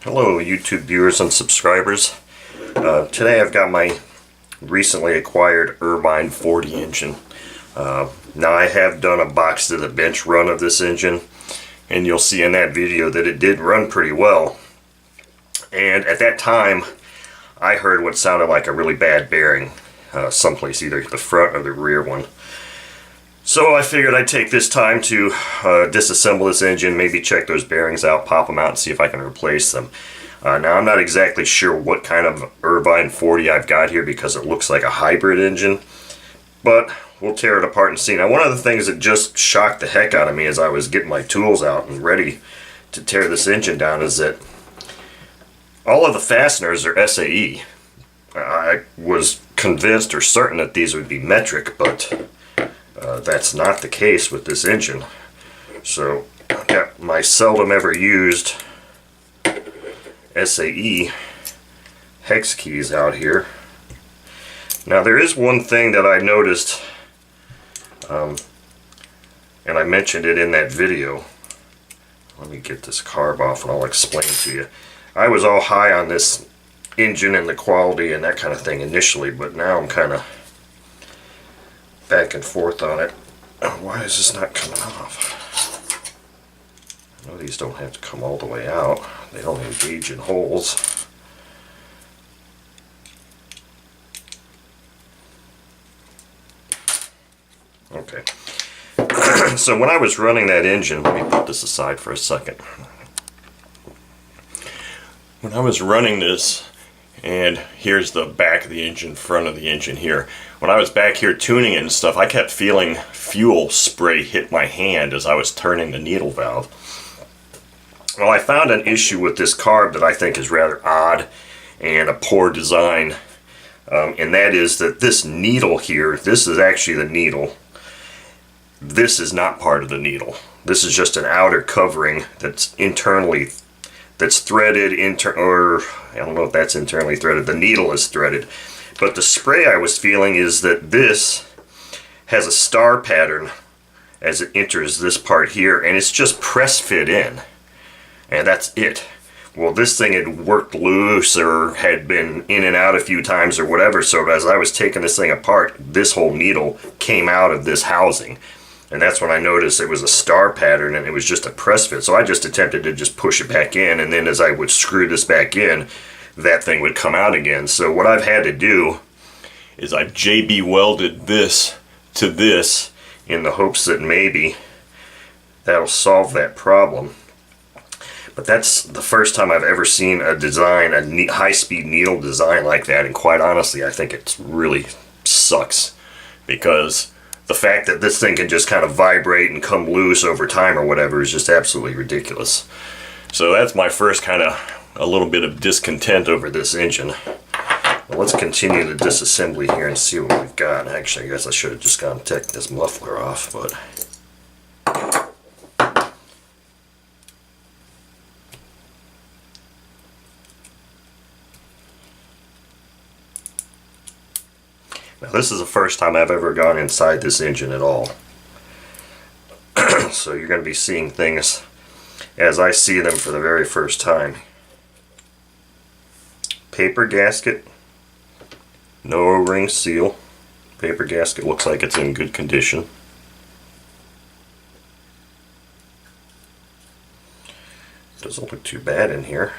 Hello YouTube viewers and subscribers. Today I've got my recently acquired Irvine 40 engine. Now I have done a box to the bench run of this engine, and you'll see in that video that it did run pretty well. And at that time I heard what sounded like a really bad bearing someplace, either the front or the rear one. So I figured I'd take this time to disassemble this engine, maybe check those bearings out, pop them out, and see if I can replace them. Now I'm not exactly sure what kind of Irvine 40 I've got here because it looks like a hybrid engine, but we'll tear it apart and see. Now one of the things that just shocked the heck out of me as I was getting my tools out and ready to tear this engine down is that all of the fasteners are SAE. I was convinced or certain that these would be metric, but that's not the case with this engine. So I've got my seldom ever used SAE hex keys out here. Now there is one thing that I noticed, and I mentioned it in that video. Let me get this carb off and I'll explain to you. I was all high on this engine and the quality and that kind of thing initially, but now I'm kind of back and forth on it. Why is this not coming off? I know these don't have to come all the way out. They don't engage in holes. Okay. So when I was running that engine, let me put this aside for a second. When I was running this, and here's the back of the engine, front of the engine here. When I was back here tuning it and stuff, I kept feeling fuel spray hit my hand as I was turning the needle valve. Well, I found an issue with this carb that I think is rather odd and a poor design, and that is that this needle here, this is actually the needle. This is not part of the needle. This is just an outer covering that's internally threaded, or I don't know if that's internally threaded. The needle is threaded. But the spray I was feeling is that this has a star pattern as it enters this part here, and it's just press fit in. And that's it. Well, this thing had worked loose or had been in and out a few times or whatever, so as I was taking this thing apart, this whole needle came out of this housing. And that's when I noticed it was a star pattern and it was just a press fit. So I just attempted to just push it back in, and then as I would screw this back in, that thing would come out again. So what I've had to do is I've JB welded this to this in the hopes that maybe that'll solve that problem. But that's the first time I've ever seen a design, a high-speed needle design like that, and quite honestly I think it really sucks, because the fact that this thing can just kind of vibrate and come loose over time or whatever is just absolutely ridiculous. So that's my first kind of a little bit of discontent over this engine. Well, let's continue the disassembly here and see what we've got. Actually, I guess I should have just gone and taken this muffler off, but now this is the first time I've ever gone inside this engine at all. So you're going to be seeing things as I see them for the very first time. Paper gasket, no O-ring seal. Paper gasket looks like it's in good condition. Doesn't look too bad in here.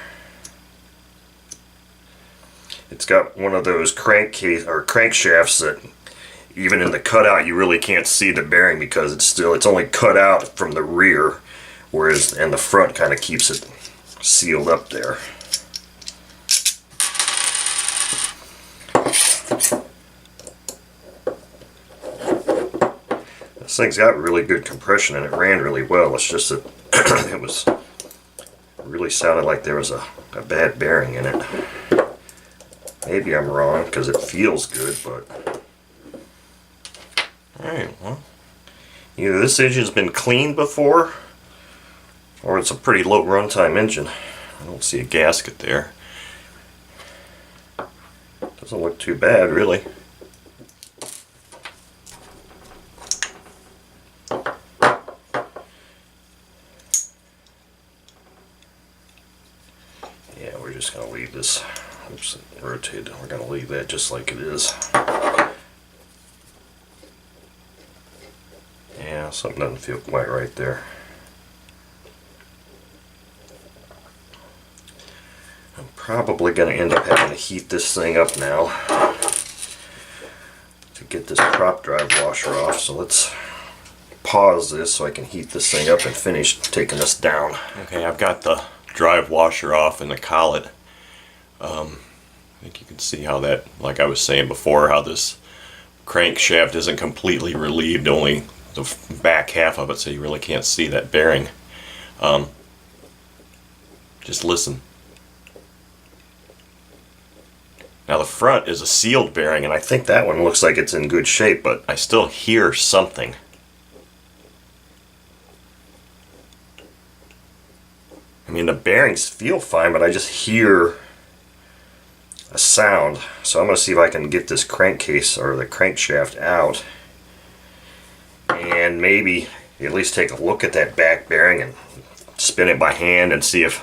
It's got one of those crankcase or crankshafts that even in the cutout you really can't see the bearing because it's only cut out from the rear, whereas and the front kind of keeps it sealed up there. This thing's got really good compression and it ran really well. It's just that it really sounded like there was a bad bearing in it. Maybe I'm wrong because it feels good, but alright, well, either this engine's been cleaned before or it's a pretty low runtime engine. I don't see a gasket there. Doesn't look too bad, really. just going to leave this. Oops, it rotated. We're going to leave that just like it is. Yeah, something doesn't feel quite right there. I'm probably going to end up having to heat this thing up now to get this prop drive washer off. So let's pause this so I can heat this thing up and finish taking this down. Okay, I've got the drive washer off and the collet. I think you can see how that, like I was saying before, how this crankshaft isn't completely relieved, only the back half of it, so you really can't see that bearing. Just listen. Now the front is a sealed bearing, and I think that one looks like it's in good shape, but I still hear something. I mean, the bearings feel fine, but I just hear a sound. So I'm going to see if I can get this crankcase or the crankshaft out and maybe at least take a look at that back bearing and spin it by hand and see if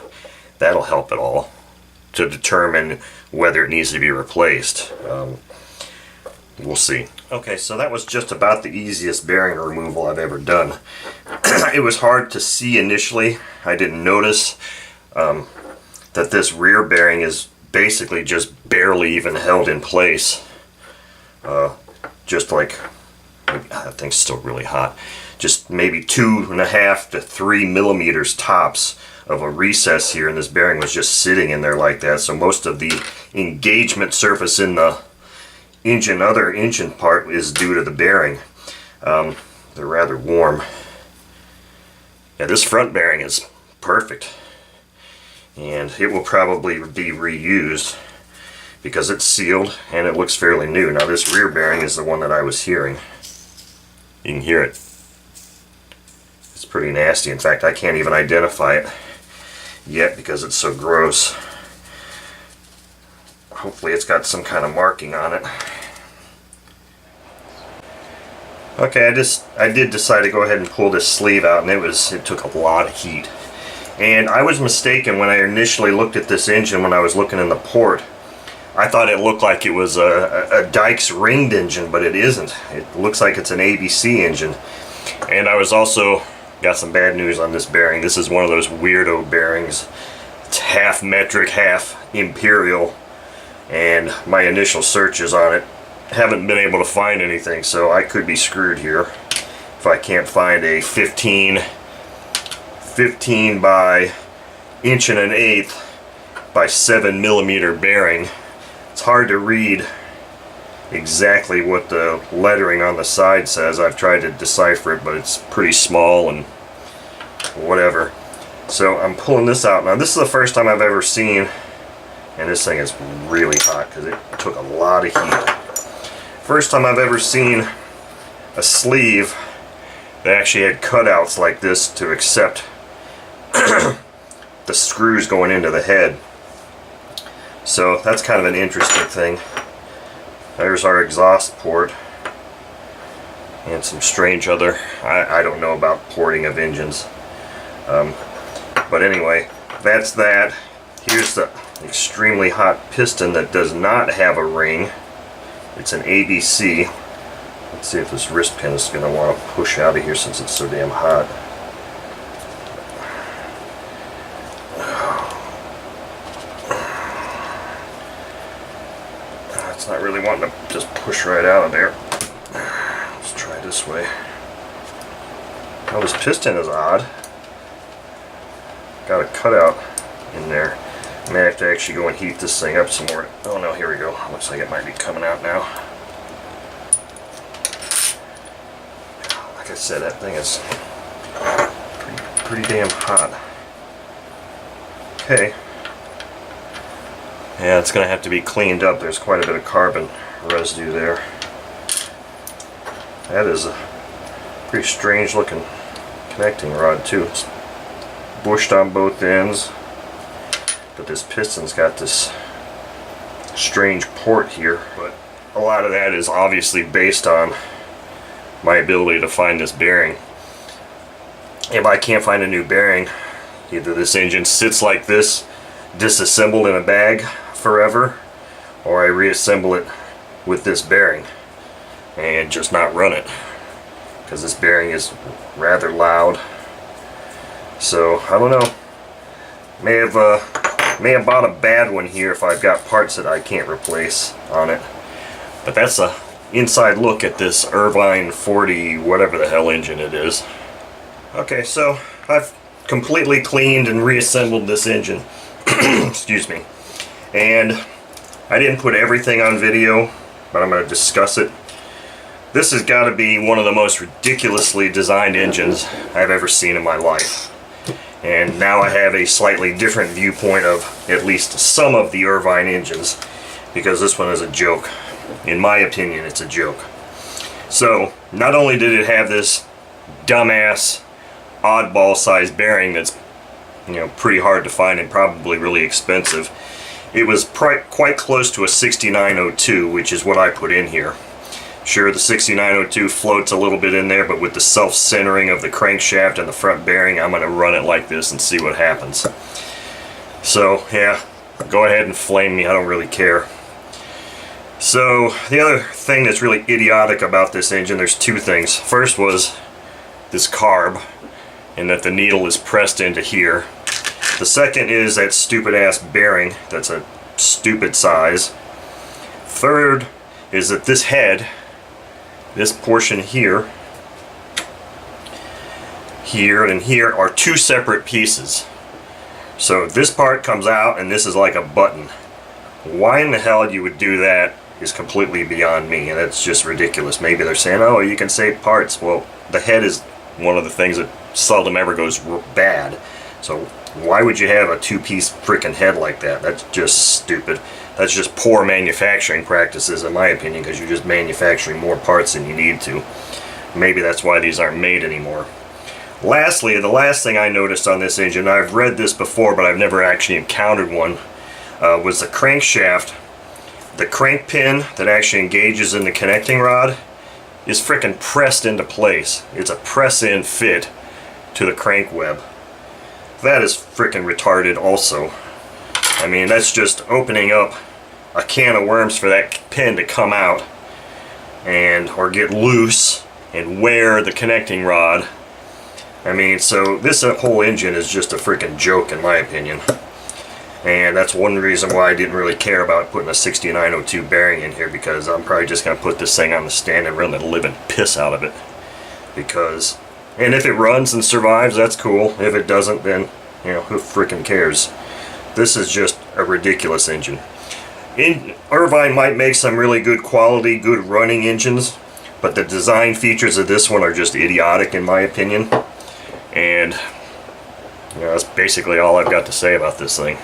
that'll help at all to determine whether it needs to be replaced. We'll see. Okay, so that was just about the easiest bearing removal I've ever done. It was hard to see initially. I didn't notice that this rear bearing is basically just barely even held in place. Just like, that thing's still really hot. Just maybe 2.5 to 3 millimeters tops of a recess here, and this bearing was just sitting in there like that. So most of the engagement surface in the other engine part is due to the bearing. They're rather warm. Yeah, this front bearing is perfect, and it will probably be reused because it's sealed and it looks fairly new. Now this rear bearing is the one that I was hearing. You can hear it. It's pretty nasty. In fact, I can't even identify it yet because it's so gross. Hopefully it's got some kind of marking on it. Okay, I did decide to go ahead and pull this sleeve out, and it took a lot of heat. And I was mistaken when I initially looked at this engine when I was looking in the port. I thought it looked like it was a Dykes ringed engine, but it isn't. It looks like it's an ABC engine. And I was also got some bad news on this bearing. This is one of those weirdo bearings. It's half metric, half imperial. And my initial searches on it haven't been able to find anything, so I could be screwed here if I can't find a 15 by 1.125" by 7 millimeter bearing. It's hard to read exactly what the lettering on the side says. I've tried to decipher it, but it's pretty small and whatever. So I'm pulling this out. Now this is the first time I've ever seen, and this thing is really hot because it took a lot of heat. First time I've ever seen a sleeve that actually had cutouts like this to accept the screws going into the head. So that's kind of an interesting thing. There's our exhaust port and some strange other, I don't know about porting of engines. But anyway, that's that. Here's the extremely hot piston that does not have a ring. It's an ABC. Let's see if this wrist pin is going to want to push out of here since it's so damn hot. It's not really wanting to just push right out of there. Let's try this way. Oh, this piston is odd. Got a cutout in there. I may have to actually go and heat this thing up some more. Oh no, here we go. Looks like it might be coming out now. Like I said, that thing is pretty damn hot. Okay. Yeah, it's going to have to be cleaned up. There's quite a bit of carbon residue there. That is a pretty strange looking connecting rod too. It's bushed on both ends. But this piston's got this strange port here. But a lot of that is obviously based on my ability to find this bearing. If I can't find a new bearing, either this engine sits like this disassembled in a bag forever, or I reassemble it with this bearing and just not run it, because this bearing is rather loud. So I don't know, may have bought a bad one here if I've got parts that I can't replace on it. But that's a inside look at this Irvine 40 whatever the hell engine it is. Okay, so I've completely cleaned and reassembled this engine. Excuse me. And I didn't put everything on video, but I'm going to discuss it. This has got to be one of the most ridiculously designed engines I've ever seen in my life. And now I have a slightly different viewpoint of at least some of the Irvine engines, because this one is a joke. In my opinion, it's a joke. So, not only did it have this dumbass oddball sized bearing that's, you know, pretty hard to find and probably really expensive, it was quite close to a 6902, which is what I put in here. Sure, the 6902 floats a little bit in there, but with the self-centering of the crankshaft and the front bearing, I'm going to run it like this and see what happens. So, yeah, go ahead and flame me, I don't really care. So, the other thing that's really idiotic about this engine, there's two things. First was this carb, and that the needle is pressed into here. The second is that stupid ass bearing that's a stupid size. Third is that this head, this portion here, and here are two separate pieces. So this part comes out and this is like a button. Why in the hell you would do that is completely beyond me, and it's just ridiculous. Maybe they're saying, oh, you can save parts. Well, the head is one of the things that seldom ever goes bad. So why would you have a two-piece freaking head like that? That's just stupid. That's just poor manufacturing practices in my opinion, because you're just manufacturing more parts than you need to. Maybe that's why these aren't made anymore. Lastly, the last thing I noticed on this engine, I've read this before but I've never actually encountered one, was the crankshaft. The crank pin that actually engages in the connecting rod is frickin' pressed into place. It's a press-in fit to the crank web. That is frickin' retarded also. I mean, that's just opening up a can of worms for that pin to come out and or get loose and wear the connecting rod. I mean, so this whole engine is just a frickin' joke in my opinion. And that's one reason why I didn't really care about putting a 6902 bearing in here, because I'm probably just going to put this thing on the stand and run the living piss out of it. Because, and if it runs and survives, that's cool. If it doesn't, then, you know, who frickin' cares? This is just a ridiculous engine. Irvine might make some really good quality, good running engines, but the design features of this one are just idiotic in my opinion. And, you know, that's basically all I've got to say about this thing.